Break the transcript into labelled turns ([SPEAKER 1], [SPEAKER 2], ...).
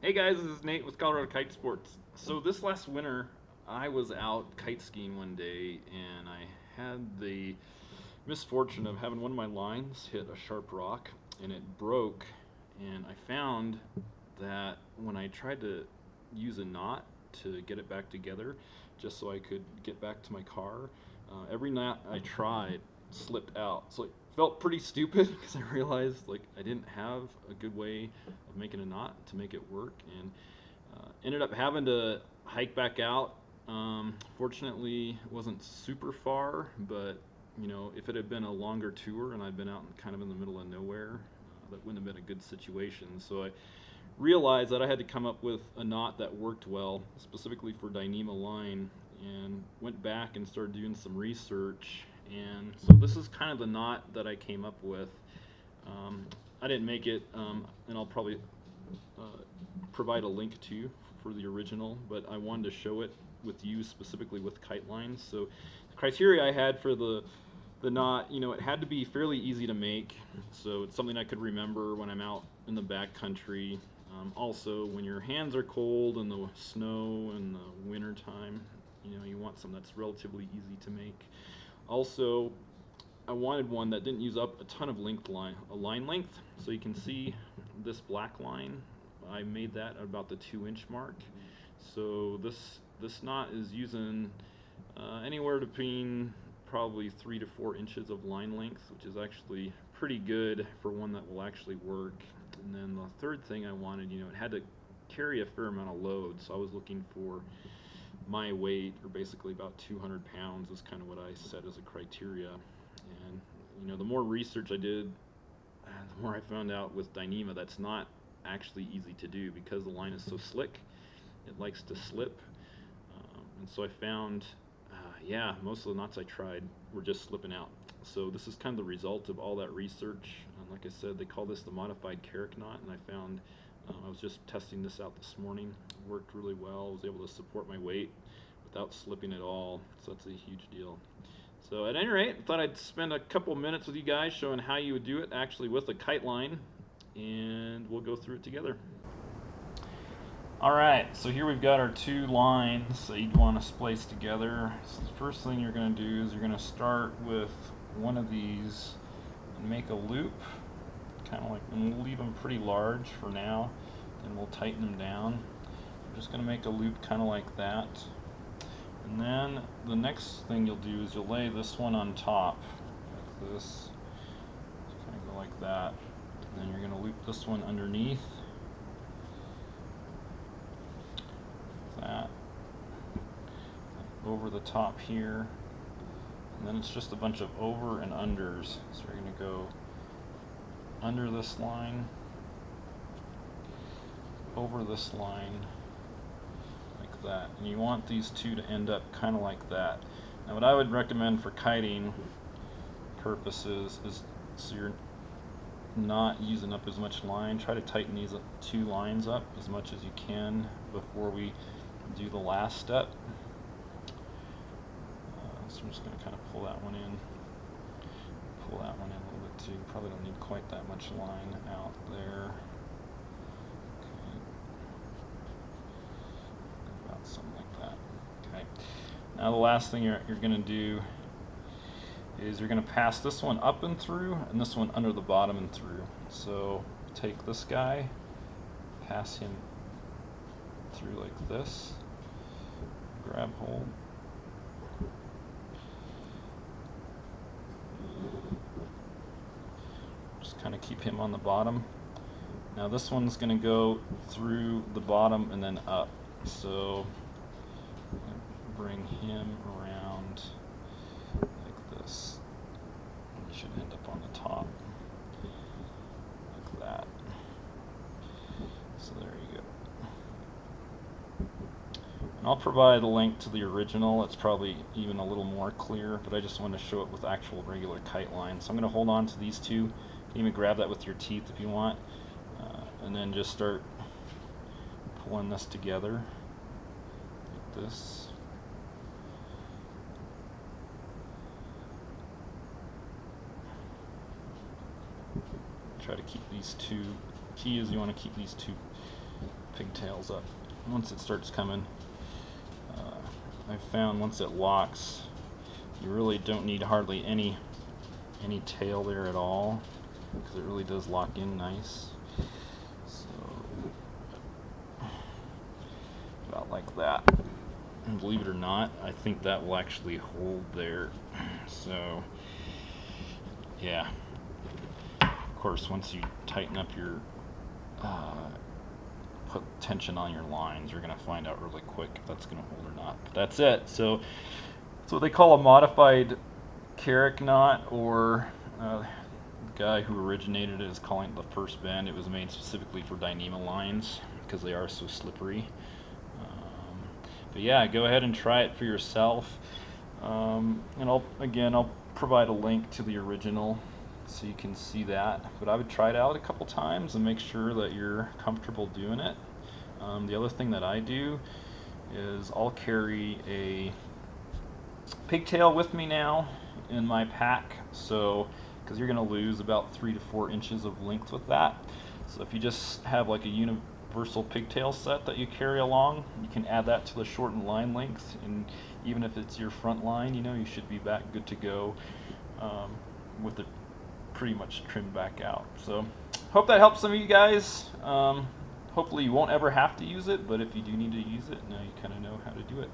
[SPEAKER 1] Hey guys, this is Nate with Colorado Kite Sports. So this last winter, I was out kite skiing one day and I had the misfortune of having one of my lines hit a sharp rock and it broke. And I found that when I tried to use a knot to get it back together, just so I could get back to my car, every knot I tried slipped out. So it felt pretty stupid because I realized like I didn't have a good way of making a knot to make it work, and ended up having to hike back out. Fortunately, it wasn't super far, but you know, if it had been a longer tour and I'd been out kind of in the middle of nowhere, that wouldn't have been a good situation. So I realized that I had to come up with a knot that worked well, specifically for Dyneema line, and went back and started doing some research. And so this is kind of the knot that I came up with. I didn't make it, and I'll probably uh, provide a link to you for the original, but I wanted to show it with you specifically with kite lines. So the criteria I had for the knot, you know, it had to be fairly easy to make, so it's something I could remember when I'm out in the backcountry. Also, when your hands are cold in the snow in the winter time, you know, you want something that's relatively easy to make. Also, I wanted one that didn't use up a ton of line length. So you can see this black line, I made that at about the 2-inch mark. So this knot is using anywhere between probably 3 to 4 inches of line length, which is actually pretty good for one that will actually work. And then the third thing I wanted, you know, it had to carry a fair amount of load, so I was looking for my weight, or basically about 200 pounds is kind of what I set as a criteria. And you know, the more research I did, the more I found out with Dyneema that's not actually easy to do because the line is so slick. It likes to slip, and so I found, yeah, most of the knots I tried were just slipping out. So this is kind of the result of all that research. Like I said, they call this the modified Carrick knot, and I found, I was just testing this out this morning. It worked really well. I was able to support my weight without slipping at all, so that's a huge deal. So at any rate, I thought I'd spend a couple minutes with you guys showing how you would do it actually with a kite line, and we'll go through it together. Alright, so here we've got our two lines that you'd want to splice together. So the first thing you're going to do is you're going to start with one of these and make a loop, kind of like, and we'll leave them pretty large for now, then we'll tighten them down. I'm just going to make a loop kind of like that. And then the next thing you'll do is you'll lay this one on top, like this, just kind of go like that. And then you're going to loop this one underneath, like that, over the top here. And then it's just a bunch of over and unders. So we're going to go under this line, over this line, like that. And you want these two to end up kind of like that. Now what I would recommend for kiting purposes is, so you're not using up as much line, try to tighten these two lines up as much as you can before we do the last step. So I'm just going to kind of pull that one in, pull that one in a little bit too. Probably don't need quite that much line out there. Okay. About something like that. Okay. Now the last thing you're going to do is you're going to pass this one up and through, and this one under the bottom and through. So take this guy, pass him through like this, grab hold. Just kind of keep him on the bottom. Now this one's going to go through the bottom and then up. So bring him around like this. He should end up on the top like that. So there you go. And I'll provide a link to the original. It's probably even a little more clear, but I just want to show it with actual regular kite lines. So I'm going to hold on to these two. You can even grab that with your teeth if you want, and then just start pulling this together like this. Try to keep these two, key is you want to keep these two pigtails up. Once it starts coming, I've found once it locks, you really don't need hardly any tail there at all, because it really does lock in nice. So about like that. And believe it or not, I think that will actually hold there. So yeah, of course, once you tighten up your put tension on your lines, you're going to find out really quick if that's going to hold or not. But that's it. So it's what they call a modified Carrick knot, or the guy who originated it is calling it the first bend. It was made specifically for Dyneema lines because they are so slippery. But yeah, go ahead and try it for yourself. And I'll provide a link to the original so you can see that. But I would try it out a couple times and make sure that you're comfortable doing it. The other thing that I do is I'll carry a pigtail with me now in my pack, so because you're going to lose about 3 to 4 inches of length with that. So if you just have like a universal pigtail set that you carry along, you can add that to the shortened line length, and even if it's your front line, you should be back good to go with it pretty much trimmed back out. So hope that helps some of you guys. Hopefully you won't ever have to use it, but if you do need to use it, now you kind of know how to do it.